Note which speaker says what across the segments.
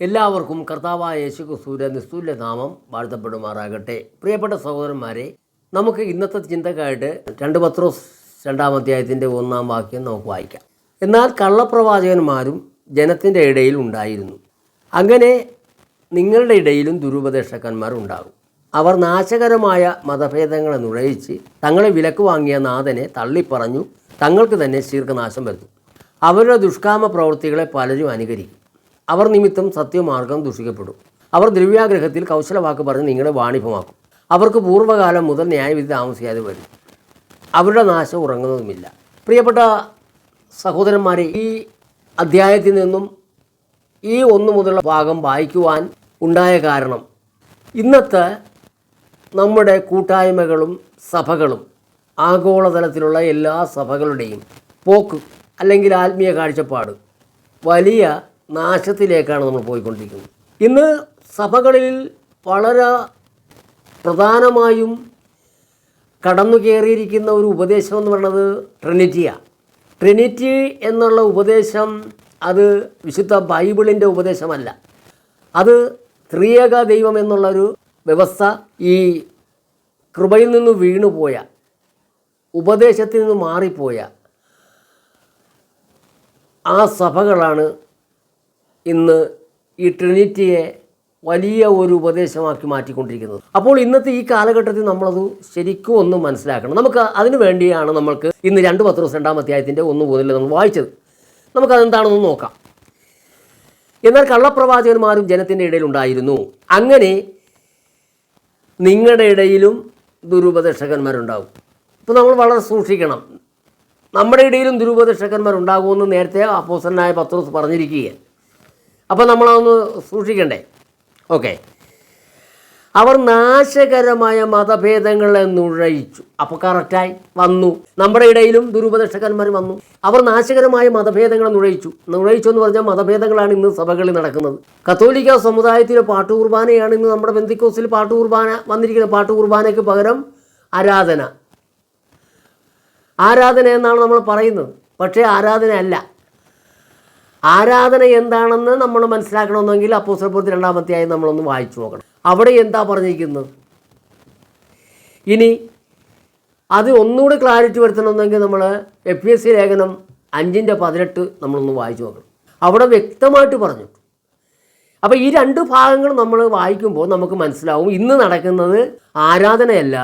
Speaker 1: എല്ലാവർക്കും കർത്താവായ യേശുക്രിസ്തുവിന്റെ നിസ്തുല്യ നാമം വാഴ്ത്തപ്പെടുമാറാകട്ടെ. പ്രിയപ്പെട്ട സഹോദരന്മാരെ, നമുക്ക് ഇന്നത്തെ ചിന്തക്കായിട്ട് 2 പത്രോസ് 2-ാം അധ്യായത്തിൻ്റെ 1-ാം വാക്യം നമുക്ക് വായിക്കാം. എന്നാൽ കള്ളപ്രവാചകന്മാരും ജനത്തിൻ്റെ ഇടയിൽ ഉണ്ടായിരുന്നു. അങ്ങനെ നിങ്ങളുടെ ഇടയിലും ദുരുപദേഷ്ടന്മാരുണ്ടാകും. അവർ നാശകരമായ മതഭേദങ്ങളെ നുഴയിച്ച് തങ്ങളെ വിലക്ക് വാങ്ങിയ നാഥനെ തള്ളിപ്പറഞ്ഞു തങ്ങൾക്ക് തന്നെ ശീർഘനാശം വരുത്തും. അവരുടെ ദുഷ്കാമ പ്രവൃത്തികളെ പലരും അനുകരിക്കും. അവർ നിമിത്തം സത്യമാർഗം ദുഷിക്കപ്പെടും. അവർ ദ്രവ്യാഗ്രഹത്തിൽ കൗശലവാക്ക് പറഞ്ഞ് നിങ്ങളെ വാണിഭമാക്കും. അവർക്ക് പൂർവ്വകാലം മുതൽ ന്യായവിധി താമസിയാതെ വരും. അവരുടെ നാശം ഉറങ്ങുന്നതുമില്ല. പ്രിയപ്പെട്ട സഹോദരന്മാരെ, ഈ അധ്യായത്തിൽ നിന്നും ഈ 1 മുതലുള്ള ഭാഗം വായിക്കുവാൻ ഉണ്ടായ കാരണം, ഇന്നത്തെ നമ്മുടെ കൂട്ടായ്മകളും സഭകളും ആഗോളതലത്തിലുള്ള എല്ലാ സഭകളുടെയും പോക്ക് അല്ലെങ്കിൽ ആത്മീയ കാഴ്ചപ്പാട് വലിയ നാശത്തിലേക്കാണ് നമ്മൾ പോയിക്കൊണ്ടിരിക്കുന്നത്. ഇന്ന് സഭകളിൽ വളരെ പ്രധാനമായും കടന്നു കയറിയിരിക്കുന്ന ഒരു ഉപദേശം എന്ന് പറയുന്നത് ട്രിനിറ്റിയാണ്. ട്രിനിറ്റി എന്നുള്ള ഉപദേശം അത് വിശുദ്ധ ബൈബിളിൻ്റെ ഉപദേശമല്ല. അത് ത്രിയേക ദൈവം എന്നുള്ളൊരു വ്യവസ്ഥ ഈ കൃപയിൽ നിന്ന് വീണുപോയ, ഉപദേശത്തിൽ നിന്ന് മാറിപ്പോയ ആ സഭകളാണ് ഇന്ന് ഈ ട്രിനിറ്റിയെ വലിയ ഒരു ഉപദേശമാക്കി മാറ്റിക്കൊണ്ടിരിക്കുന്നത്. അപ്പോൾ ഇന്നത്തെ ഈ കാലഘട്ടത്തിൽ നമ്മളത് ശരിക്കും ഒന്ന് മനസ്സിലാക്കണം. നമുക്ക് അതിനു വേണ്ടിയാണ് നമ്മൾക്ക് ഇന്ന് 2 പത്രോസ് 2-ാം അധ്യായത്തിൻ്റെ 1 മുതൽ നമ്മൾ വായിച്ചത്. നമുക്കതെന്താണെന്ന് നോക്കാം. എന്നാൽ കള്ളപ്രവാചകന്മാരും ജനത്തിൻ്റെ ഇടയിൽ ഉണ്ടായിരുന്നു. അങ്ങനെ നിങ്ങളുടെ ഇടയിലും ദുരുപദേഷ്ടന്മാരുണ്ടാകും. ഇപ്പോൾ നമ്മൾ വളരെ സൂക്ഷിക്കണം. നമ്മുടെ ഇടയിലും ദുരുപദേഷ്ടന്മാരുണ്ടാകുമെന്ന് നേരത്തെ അപ്പോസ്തലനായ പത്രോസ് പറഞ്ഞിരിക്കുകയാണ്. അപ്പോൾ നമ്മളതൊന്ന് സൂക്ഷിക്കണ്ടേ? ഓക്കെ. അവർ നാശകരമായ മതഭേദങ്ങളെ നുഴയിച്ചു. അപ്പോൾ കറക്റ്റായി വന്നു. നമ്മുടെ ഇടയിലും ദുരുപദേഷ്ടന്മാർ വന്നു. അവർ നാശകരമായ മതഭേദങ്ങളെ നുഴയിച്ചു എന്ന് പറഞ്ഞാൽ മതഭേദങ്ങളാണ് ഇന്ന് സഭകളിൽ നടക്കുന്നത്. കത്തോലിക്ക സമുദായത്തിലെ പാട്ടുകുർബാനയാണ് ഇന്ന് നമ്മുടെ പെന്തിക്കോസിൽ പാട്ടുകുർബാന വന്നിരിക്കുന്നത്. പാട്ടുകുർബാനയ്ക്ക് പകരം ആരാധന എന്നാണ് നമ്മൾ പറയുന്നത്. പക്ഷേ ആരാധന അല്ല. ആരാധന എന്താണെന്ന് നമ്മൾ മനസ്സിലാക്കണമെന്നെങ്കിൽ അപ്പോസ്തലപ്രവൃത്തി 2-ാം അധ്യായം നമ്മളൊന്ന് വായിച്ചു നോക്കണം. അവിടെ എന്താ പറഞ്ഞിരിക്കുന്നത്? ഇനി അത് ഒന്നുകൂടി ക്ലാരിറ്റി വരുത്തണമെന്നെങ്കിൽ നമ്മൾ FSC ലേഖനം 5:18 നമ്മളൊന്ന് വായിച്ചു നോക്കണം. അവിടെ വ്യക്തമായിട്ട് പറഞ്ഞു. അപ്പോൾ ഈ 2 ഭാഗങ്ങൾ നമ്മൾ വായിക്കുമ്പോൾ നമുക്ക് മനസ്സിലാവും ഇന്ന് നടക്കുന്നത് ആരാധനയല്ല,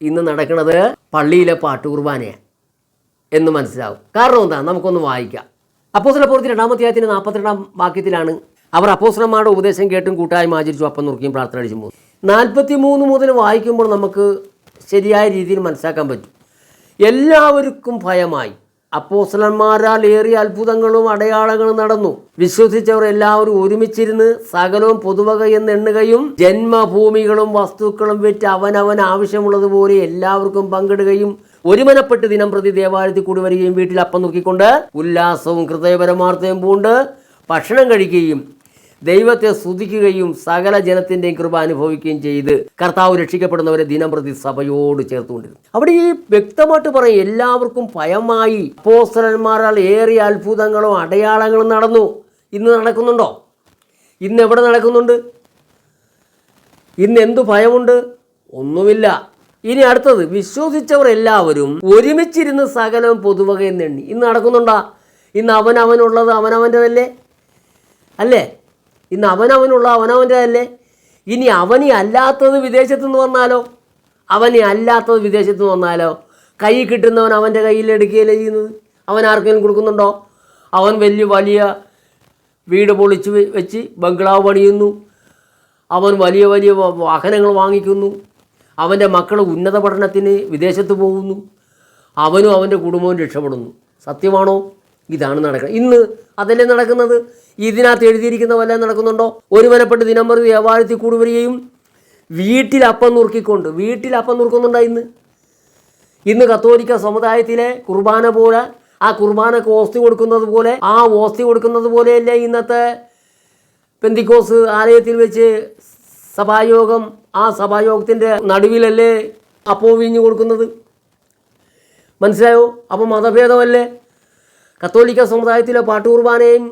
Speaker 1: ഇന്ന് നടക്കുന്നത് പള്ളിയിലെ പാട്ടുകുർബാനയാണ് എന്ന് മനസ്സിലാവും. കാരണം എന്താ? നമുക്കൊന്ന് വായിക്കാം. അപ്പോസ്തലപ്രവൃത്തി 2-ാം അധ്യായത്തിൻ്റെ 42-ാം വാക്യത്തിലാണ്, അവർ അപ്പോസ്തലന്മാരുടെ ഉപദേശം കേട്ടും കൂട്ടായ്മ ആചരിച്ചു, അപ്പം നുറുക്കിയും പ്രാർത്ഥന അടിച്ചും പോകും. 43 മുതൽ വായിക്കുമ്പോൾ നമുക്ക് ശരിയായ രീതിയിൽ മനസ്സിലാക്കാൻ പറ്റും. എല്ലാവർക്കും ഭയമായി. അപ്പോസ്തലന്മാരാൽ ഏറിയ അത്ഭുതങ്ങളും അടയാളങ്ങളും നടന്നു. വിശ്വസിച്ചവർ എല്ലാവരും ഒരുമിച്ചിരുന്ന് സകലവും പൊതുവക എന്ന് എണ്ണുകയും ജന്മഭൂമികളും വസ്തുക്കളും വെച്ച് അവനവൻ ആവശ്യമുള്ളതുപോലെ എല്ലാവർക്കും പങ്കിടുകയും ഒരുമനപ്പെട്ട് ദിനം പ്രതി ദേവാലയത്തിൽ കൂടി വരികയും വീട്ടിൽ അപ്പം നുറുക്കിക്കൊണ്ട് ഉല്ലാസവും ഹൃദയപരമാർത്ഥവും പൂണ്ട് ഭക്ഷണം കഴിക്കുകയും ദൈവത്തെ സ്തുതിക്കുകയും സകല ജനത്തിൻ്റെയും കൃപ അനുഭവിക്കുകയും ചെയ്ത് കർത്താവ് രക്ഷിക്കപ്പെടുന്നവരെ ദിനം പ്രതി സഭയോട് ചേർത്തുകൊണ്ടിരുന്നു. അവിടെ ഈ വ്യക്തമായിട്ട് പറയും, എല്ലാവർക്കും ഭയമായി. അപ്പോസ്തലന്മാരാൽ ഏറിയ അത്ഭുതങ്ങളും അടയാളങ്ങളും നടന്നു. ഇന്ന് നടക്കുന്നുണ്ടോ? ഇന്ന് എവിടെ നടക്കുന്നുണ്ട്? ഇന്ന് എന്തു ഭയമുണ്ട്? ഒന്നുമില്ല. ഇനി അടുത്തത്, വിശ്വസിച്ചവർ എല്ലാവരും ഒരുമിച്ചിരുന്ന് സകലവും പൊതുവക എന്നെണ്ണി. ഇന്ന് നടക്കുന്നുണ്ടോ? ഇന്ന് അവനവനുള്ളത് അവനവൻ്റെതല്ലേ? അല്ലേ? ഇന്ന് അവനവൻ്റെതല്ലേ? ഇനി അവനെ അല്ലാത്തത് വിദേശത്തു നിന്ന് വന്നാലോ? കൈ കിട്ടുന്നവൻ അവൻ്റെ കയ്യിൽ എടുക്കുകയല്ലേ ചെയ്യുന്നത്? അവൻ ആർക്കെങ്കിലും കൊടുക്കുന്നുണ്ടോ? അവൻ വലിയ വീട് പൊളിച്ച് വെച്ച് ബംഗ്ലാവ് പണിയുന്നു. അവൻ വലിയ വാഹനങ്ങൾ വാങ്ങിക്കുന്നു. അവൻ്റെ മക്കൾ ഉന്നത പഠനത്തിന് വിദേശത്ത് പോകുന്നു. അവനും അവൻ്റെ കുടുംബവും രക്ഷപ്പെടുന്നു. സത്യമാണോ? ഇതാണ് നടക്കുന്നത്. ഇന്ന് അതല്ലേ നടക്കുന്നത്? ഇതിനകത്ത് എഴുതിയിരിക്കുന്ന വല്ലതും നടക്കുന്നുണ്ടോ? ഒരുമനപ്പെട്ട് ദിനം പ്രതി ദേവാലയത്തിൽ കൂടി വരികയും വീട്ടിൽ അപ്പം നുറുക്കുന്നുണ്ടോ? ഇന്ന് കത്തോലിക്ക സമുദായത്തിലെ കുർബാന പോലെ, ആ കുർബാനക്ക് ഓസ്തി കൊടുക്കുന്നത് പോലെയല്ലേ ഇന്നത്തെ പെന്തിക്കോസ് ആലയത്തിൽ വെച്ച് സഭായോഗം, ആ സഭായോഗത്തിൻ്റെ നടുവിലല്ലേ അപ്പോൾ വീഞ്ഞു കൊടുക്കുന്നത്? മനസ്സിലായോ? അപ്പോൾ മതഭേദമല്ലേ? കത്തോലിക്ക സമുദായത്തിലെ പാട്ടുകുർബാനയും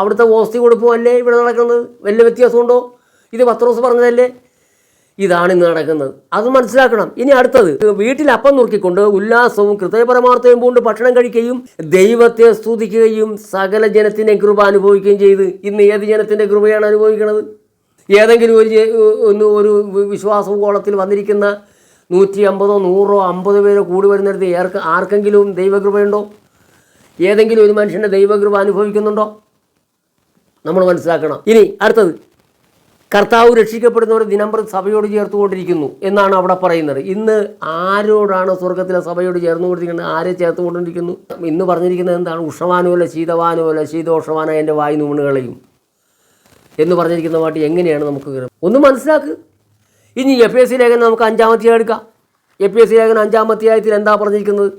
Speaker 1: അവിടുത്തെ ഓസ്തി കൊടുപ്പുമല്ലേ ഇവിടെ നടക്കുന്നത്? വലിയ വ്യത്യാസമുണ്ടോ? ഇത് പത്രോസ് പറഞ്ഞതല്ലേ? ഇതാണ് ഇന്ന് നടക്കുന്നത്. അത് മനസ്സിലാക്കണം. ഇനി അടുത്തത്, വീട്ടിൽ അപ്പം നുറുക്കിക്കൊണ്ട് ഉല്ലാസവും ഹൃദയപരമാർത്ഥവും കൊണ്ട് ഭക്ഷണം കഴിക്കുകയും ദൈവത്തെ സ്തുതിക്കുകയും സകല ജനത്തിൻ്റെ കൃപ അനുഭവിക്കുകയും ചെയ്ത്. ഇന്ന് ഏത് ജനത്തിൻ്റെ കൃപയാണ് അനുഭവിക്കുന്നത്? ഏതെങ്കിലും ഒരു വിശ്വാസ കോളത്തിൽ വന്നിരിക്കുന്ന 150, 100, 50 പേരോ കൂടി വരുന്നിടത്ത് ആർക്കെങ്കിലും ദൈവകൃപയുണ്ടോ? ഏതെങ്കിലും ഒരു മനുഷ്യൻ്റെ ദൈവകൃപ അനുഭവിക്കുന്നുണ്ടോ? നമ്മൾ മനസ്സിലാക്കണം. ഇനി അടുത്തത്, കർത്താവ് രക്ഷിക്കപ്പെടുന്നവർ ദിനംപ്രതി സഭയോട് ചേർത്തുകൊണ്ടിരിക്കുന്നു എന്നാണ് അവിടെ പറയുന്നത്. ഇന്ന് ആരോടാണ് സ്വർഗത്തിലെ സഭയോട് ചേർന്നുകൊണ്ടിരിക്കുന്നത്? ആരെ ചേർത്തുകൊണ്ടിരിക്കുന്നു? ഇന്ന് പറഞ്ഞിരിക്കുന്നത് എന്താണ്? ഉഷവാനുമല്ല ശീതവാനുമല്ല ശീതോഷവാന എൻ്റെ വായു നൂണുകളെയും എന്ന് പറഞ്ഞിരിക്കുന്ന പാട്ട് എങ്ങനെയാണ് നമുക്ക് ഒന്ന് മനസ്സിലാക്കുക. ഇനി FSC ലേഖനം നമുക്ക് 5-ാം അധ്യായം എടുക്കാം. FSC ലേഖനം 5-ാം അധ്യായത്തിൽ എന്താ പറഞ്ഞിരിക്കുന്നത്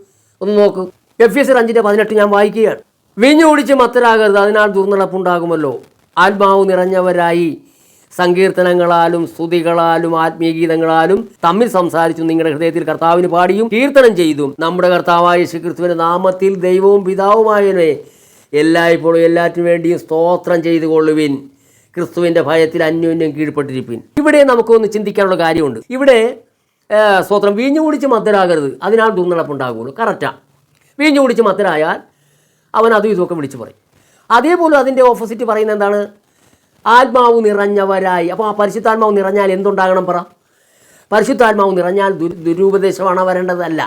Speaker 1: ഒന്ന് നോക്കൂ. FSC 5:18 ഞാൻ വായിക്കുകയാണ്. വീഞ്ഞു കുടിച്ച് മത്തരാകരുത്, അതിനാൽ ദുർനടപ്പുണ്ടാകുമല്ലോ. ആത്മാവ് നിറഞ്ഞവരായി സങ്കീർത്തനങ്ങളാലും സ്തുതികളാലും ആത്മീയഗീതങ്ങളാലും തമ്മിൽ സംസാരിച്ചു നിങ്ങളുടെ ഹൃദയത്തിൽ കർത്താവിന് പാടിയും കീർത്തനം ചെയ്തും നമ്മുടെ കർത്താവായ യേശുക്രിസ്തുവിന്റെ നാമത്തിൽ ദൈവവും പിതാവുമായവനെ എല്ലായ്പ്പോഴും എല്ലാറ്റിനു വേണ്ടിയും സ്തോത്രം ചെയ്തു കൊള്ളുവിൻ. ക്രിസ്തുവിൻ്റെ ഭയത്തിൽ അന്യോന്യം കീഴ്പ്പെട്ടിരിപ്പിൻ. ഇവിടെ നമുക്കൊന്ന് ചിന്തിക്കാനുള്ള കാര്യമുണ്ട്. ഇവിടെ സ്തോത്രം, വീഞ്ഞു കുടിച്ച് മത്തരാകരുത്, അതിനാൽ ദുർനടപ്പുണ്ടാകുള്ളൂ. കറക്റ്റാണ്. വീഞ്ഞു കുടിച്ച് മത്തരായാൽ അവൻ അതും ഇതുമൊക്കെ വിളിച്ചു പറയും. അതേപോലെ അതിൻ്റെ ഓപ്പോസിറ്റ് പറയുന്നത് എന്താണ്? ആത്മാവ് നിറഞ്ഞവരായി. അപ്പോൾ ആ പരിശുദ്ധാത്മാവ് നിറഞ്ഞാൽ എന്തുണ്ടാകണം പറ? പരിശുദ്ധാത്മാവ് നിറഞ്ഞാൽ ദുരുപദേശമാണ് വരേണ്ടതല്ല.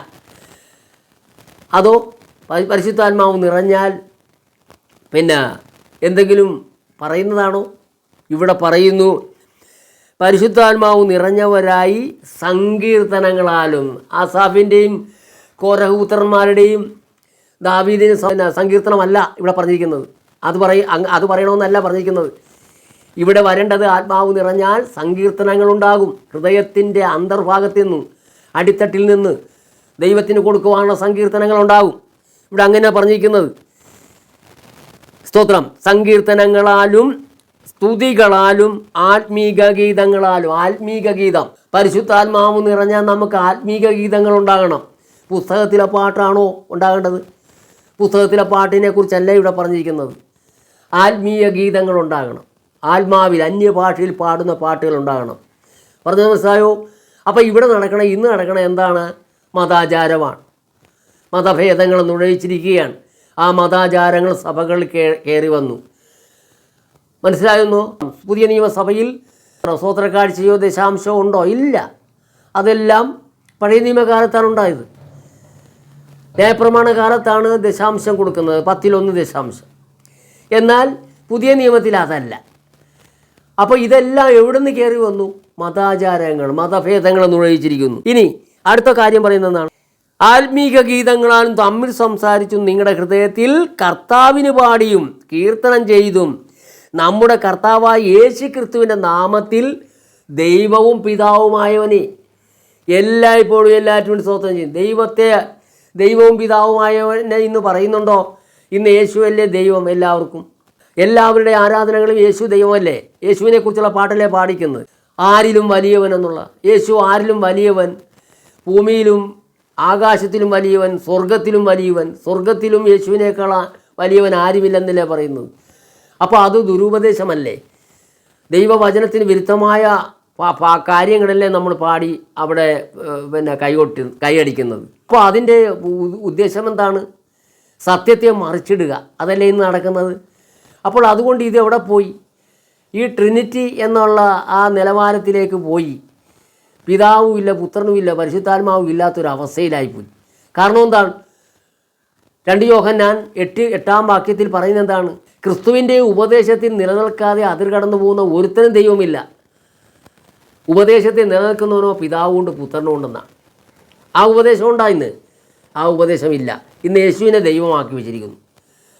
Speaker 1: അതോ പരിശുദ്ധാത്മാവ് നിറഞ്ഞാൽ പിന്നെ എന്തെങ്കിലും പറയുന്നതാണോ? ഇവിടെ പറയുന്നു, പരിശുദ്ധാത്മാവ് നിറഞ്ഞവരായി സങ്കീർത്തനങ്ങളാലും. ആസാഫിൻ്റെയും കോരഹപുത്രന്മാരുടെയും ദാവീദിൻ്റെ സങ്കീർത്തനമല്ല ഇവിടെ പറഞ്ഞിരിക്കുന്നത്. അത് പറയണമെന്നല്ല പറഞ്ഞിരിക്കുന്നത്. ഇവിടെ വരേണ്ടത് ആത്മാവ് നിറഞ്ഞാൽ സങ്കീർത്തനങ്ങളുണ്ടാകും. ഹൃദയത്തിൻ്റെ അന്തർഭാഗത്തു നിന്നും അടിത്തട്ടിൽ നിന്ന് ദൈവത്തിന് കൊടുക്കുവാനുള്ള സങ്കീർത്തനങ്ങളുണ്ടാകും. ഇവിടെ അങ്ങനെ പറഞ്ഞിരിക്കുന്നത്. സ്തോത്രം, സങ്കീർത്തനങ്ങളാലും സ്തുതികളാലും ആത്മീക ഗീതങ്ങളാലും. ആത്മീക ഗീതം, പരിശുദ്ധാത്മാവ് നിറഞ്ഞാൽ നമുക്ക് ആത്മീക ഗീതങ്ങൾ ഉണ്ടാകണം. പുസ്തകത്തിലെ പാട്ടാണോ ഉണ്ടാകേണ്ടത്? പുസ്തകത്തിലെ പാട്ടിനെ കുറിച്ചല്ല ഇവിടെ പറഞ്ഞിരിക്കുന്നത്. ആത്മീയ ഗീതങ്ങൾ ഉണ്ടാകണം. ആത്മാവിൽ അന്യഭാഷയിൽ പാടുന്ന പാട്ടുകൾ ഉണ്ടാകണം. പറഞ്ഞത് മനസ്സിലായോ? അപ്പോൾ ഇവിടെ ഇന്ന് നടക്കണ എന്താണ്? മതാചാരമാണ്. മതഭേദങ്ങൾ നുഴയിച്ചിരിക്കുകയാണ്. ആ മതാചാരങ്ങൾ സഭകളിൽ കയറി വന്നു. മനസ്സിലായിരുന്നു? പുതിയ നിയമസഭയിൽ സ്വോത്രക്കാഴ്ചയോ ദശാംശമോ ഉണ്ടോ? ഇല്ല. അതെല്ലാം പഴയ നിയമകാലത്താണ് ഉണ്ടായത്. ന്യായപ്രമാണ കാലത്താണ് ദശാംശം കൊടുക്കുന്നത്, 10-1 ദശാംശം. എന്നാൽ പുതിയ നിയമത്തിൽ അതല്ല. അപ്പോൾ ഇതെല്ലാം എവിടെ നിന്ന് കയറി വന്നു? മതാചാരങ്ങൾ, മതഭേദങ്ങൾ നുഴയിച്ചിരിക്കുന്നു. ഇനി അടുത്ത കാര്യം പറയുന്നതാണ്, ആത്മീക ഗീതങ്ങളാലും തമ്മിൽ സംസാരിച്ചും നിങ്ങളുടെ ഹൃദയത്തിൽ കർത്താവിന് പാടിയും കീർത്തനം ചെയ്തും നമ്മുടെ കർത്താവായ യേശു ക്രിസ്തുവിൻ്റെ നാമത്തിൽ ദൈവവും പിതാവുമായവനെ എല്ലായ്പ്പോഴും എല്ലാറ്റിനും സ്തോത്രം ചെയ്യും. ദൈവവും പിതാവുമായവനെ ഇന്ന് പറയുന്നുണ്ടോ? ഇന്ന് യേശുവല്ലേ ദൈവം എല്ലാവർക്കും? എല്ലാവരുടെ ആരാധനകളും യേശു ദൈവമല്ലേ? യേശുവിനെ കുറിച്ചുള്ള പാട്ടല്ലേ പാടിക്കുന്നത്? ആരിലും വലിയവൻ എന്നുള്ള യേശു. ആരിലും വലിയവൻ, ഭൂമിയിലും ആകാശത്തിലും വലിയവൻ, സ്വർഗത്തിലും വലിയവൻ. സ്വർഗത്തിലും യേശുവിനേക്കാൾ വലിയവൻ ആരുമില്ലെന്നല്ലേ പറയുന്നത്. അപ്പോൾ അത് ദുരുപദേശമല്ലേ? ദൈവവചനത്തിന് വിരുദ്ധമായ കാര്യങ്ങളല്ലേ നമ്മൾ പാടി അവിടെ പിന്നെ കൈയടിക്കുന്നത്. അപ്പോൾ അതിൻ്റെ ഉദ്ദേശം എന്താണ്? സത്യത്തെ മറിച്ചിടുക. അതല്ലേ ഇന്ന് നടക്കുന്നത്. അപ്പോൾ അതുകൊണ്ട് ഇത് എവിടെ പോയി? ഈ ട്രിനിറ്റി എന്നുള്ള ആ നിലവാരത്തിലേക്ക് പോയി. പിതാവുമില്ല, പുത്രനുമില്ല, പരിശുദ്ധാത്മാവും ഇല്ലാത്തൊരവസ്ഥയിലായിപ്പോയി. കാരണം എന്താണ്? 2 യോഹന്നാൻ 8-8 വാക്യത്തിൽ പറയുന്നത് എന്താണ്? ക്രിസ്തുവിൻ്റെ ഉപദേശത്തിൽ നിലനിൽക്കാതെ അതിർ കടന്നു പോകുന്ന ഒരുത്തനും ദൈവമില്ല. ഉപദേശത്തിൽ നിലനിൽക്കുന്നവനോ പിതാവുകൊണ്ട് പുത്രനും ഉണ്ടെന്നാണ്. ആ ഉപദേശം ഉണ്ടായിന്ന്? ആ ഉപദേശമില്ല. ഇന്ന് യേശുവിനെ ദൈവമാക്കി വെച്ചിരിക്കുന്നു.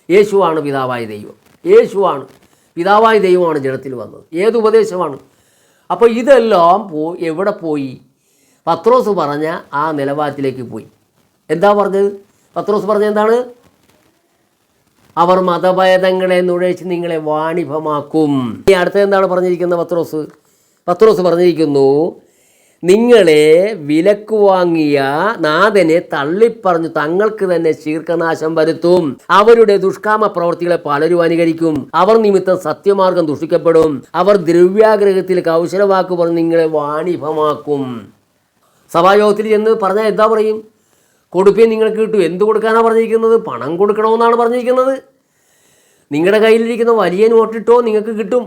Speaker 1: യേശുവാണ് പിതാവായ ദൈവം. യേശുവാണ് പിതാവായ ദൈവമാണ് ജഡത്തിൽ വന്നത്. ഏത് ഉപദേശമാണ്? അപ്പോൾ ഇതെല്ലാം എവിടെ പോയി? പത്രോസ് പറഞ്ഞ ആ നിലവാരത്തിലേക്ക് പോയി. എന്താ പറഞ്ഞത്? പത്രോസ് പറഞ്ഞത് എന്താണ്? അവർ മതഭേദങ്ങളെ നുഴയിച്ച് നിങ്ങളെ വാണിഭമാക്കും. ഈ അടുത്ത എന്താണ് പറഞ്ഞിരിക്കുന്നത്? പത്രോസ് പറഞ്ഞിരിക്കുന്നു, നിങ്ങളെ വിലക്ക് വാങ്ങിയ നാഥനെ തള്ളിപ്പറഞ്ഞു തങ്ങൾക്ക് തന്നെ ശീർക്കനാശം വരുത്തും. അവരുടെ ദുഷ്കാമ പ്രവൃത്തികളെ പലരും അനുകരിക്കും. അവർ നിമിത്തം സത്യമാർഗം ദുഷിക്കപ്പെടും. അവർ ദ്രവ്യാഗ്രഹത്തിൽ കൗശലവാക്ക് പറഞ്ഞ് നിങ്ങളെ വാണിഭമാക്കും. സഭായോഗത്തിൽ ചെന്ന് പറഞ്ഞാൽ എന്താ പറയും? കൊടുപ്പേ നിങ്ങൾക്ക് കിട്ടും. എന്ത് കൊടുക്കാനാണ് പറഞ്ഞിരിക്കുന്നത്? പണം കൊടുക്കണമെന്നാണ് പറഞ്ഞിരിക്കുന്നത്. നിങ്ങളുടെ കയ്യിലിരിക്കുന്ന വലിയ നോട്ടിട്ടോ നിങ്ങൾക്ക് കിട്ടും.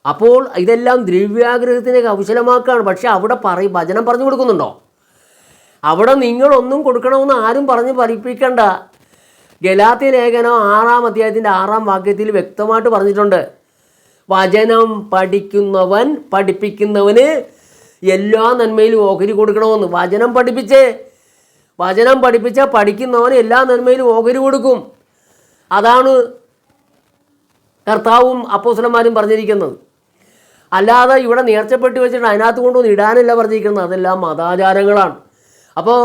Speaker 1: അപ്പോൾ ഇതെല്ലാം ദ്രവ്യാഗ്രഹത്തിനെ കൗശലമാക്കുകയാണ്. പക്ഷെ അവിടെ വചനം പറഞ്ഞു കൊടുക്കുന്നുണ്ടോ? അവിടെ നിങ്ങളൊന്നും കൊടുക്കണമെന്ന് ആരും പറഞ്ഞ് പഠിപ്പിക്കണ്ട. ഗലാത്യ ലേഖനം 6-ാം അധ്യായത്തിൻ്റെ 6-ാം വാക്യത്തിൽ വ്യക്തമായിട്ട് പറഞ്ഞിട്ടുണ്ട്. വചനം പഠിപ്പിക്കുന്നവന് എല്ലാ നന്മയിലും ഓഹരി കൊടുക്കണമെന്ന്. വചനം പഠിപ്പിച്ച പഠിക്കുന്നവന് എല്ലാ നന്മയിലും ഓഹരി കൊടുക്കും. അതാണ് കർത്താവും അപ്പോസ്തലന്മാരും പറഞ്ഞിരിക്കുന്നത്. അല്ലാതെ ഇവിടെ നേർച്ചപ്പെട്ട് വെച്ചിട്ട് അതിനകത്ത് കൊണ്ടൊന്നും ഇടാനല്ല പറഞ്ഞിരിക്കുന്നത്. അതെല്ലാം മതാചാരങ്ങളാണ്. അപ്പോൾ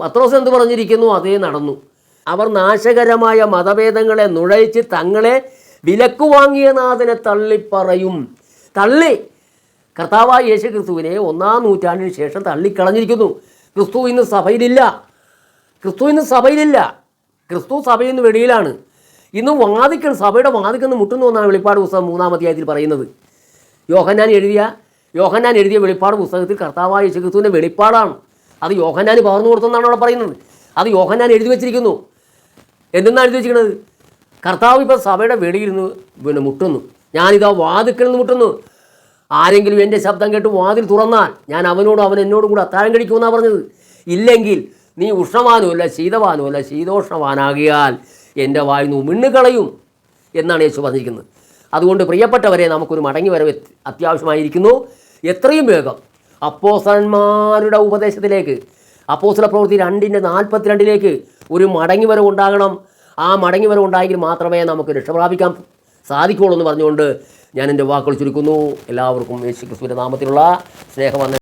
Speaker 1: പത്രോസ് എന്ത് പറഞ്ഞിരിക്കുന്നു? അതേ നടന്നു. അവർ നാശകരമായ മതഭേദങ്ങളെ നുഴയിച്ച് തങ്ങളെ വിലക്ക് വാങ്ങിയ നാഥനെ തള്ളിപ്പറയും. കർത്താവായ യേശു ക്രിസ്തുവിനെ 1-ാം നൂറ്റാണ്ടിന് ശേഷം തള്ളിക്കളഞ്ഞിരിക്കുന്നു. ക്രിസ്തു ഇന്ന് സഭയിലില്ല. ക്രിസ്തു സഭയിൽ നിന്ന് വെളിയിലാണ്. ഇന്ന് സഭയുടെ വാതിക്കന്ന് മുട്ടുന്നു എന്നാണ് വെളിപ്പാട് പുസ്തകം 3-ാം അധ്യായത്തിൽ പറയുന്നത്. യോഹന്നാൻ എഴുതിയ വെളിപ്പാട് പുസ്തകത്തിൽ കർത്താവായ യേശു ക്രിസ്തുവിൻ്റെ വെളിപ്പാടാണ്. അത് യോഹന്നാൻ പകർന്നു കൊടുത്തെന്നാണ് അവിടെ പറയുന്നത്. അത് യോഹന്നാൻ എഴുതി വെച്ചിരിക്കുന്നു. എന്തെന്നാണ് എഴുതി വെച്ചിരിക്കുന്നത്? കർത്താവ് ഇപ്പോൾ സഭയുടെ വെളിയിരുന്ന് മുട്ടുന്നു. ഞാനിതാ വാതിക്കൽ നിന്ന് മുട്ടുന്നു. ആരെങ്കിലും എൻ്റെ ശബ്ദം കേട്ട് വാതിൽ തുറന്നാൽ ഞാൻ അവൻ എന്നോടും കൂടെ അത്താഴം കഴിക്കുമെന്നാണ് പറഞ്ഞത്. ഇല്ലെങ്കിൽ നീ ഉഷ്ണവാനുമല്ല ശീതവാനുമല്ല ശീതോഷ്ണവാനാകിയാൽ എൻ്റെ വായിന്ന് ഉമിണ്ണുകളയും എന്നാണ് യേശു പറഞ്ഞിരിക്കുന്നത്. അതുകൊണ്ട് പ്രിയപ്പെട്ടവരെ, നമുക്കൊരു മടങ്ങി വരവ് അത്യാവശ്യമായിരിക്കുന്നു. എത്രയും വേഗം അപ്പോസ്തലന്മാരുടെ ഉപദേശത്തിലേക്ക്, അപ്പോസ്തല പ്രവൃത്തി 2:42 ഒരു മടങ്ങി വരവ് ഉണ്ടാകണം. ആ മടങ്ങി വരവ് ഉണ്ടായെങ്കിൽ മാത്രമേ നമുക്ക് രക്ഷപ്രാപിക്കാൻ സാധിക്കുകയുള്ളൂ എന്ന് പറഞ്ഞുകൊണ്ട് ഞാൻ എൻ്റെ വാക്കുകൾ ചുരുക്കുന്നു. എല്ലാവർക്കും യേശു ക്രിസ്തുവിൻ്റെ നാമത്തിലുള്ള സ്നേഹം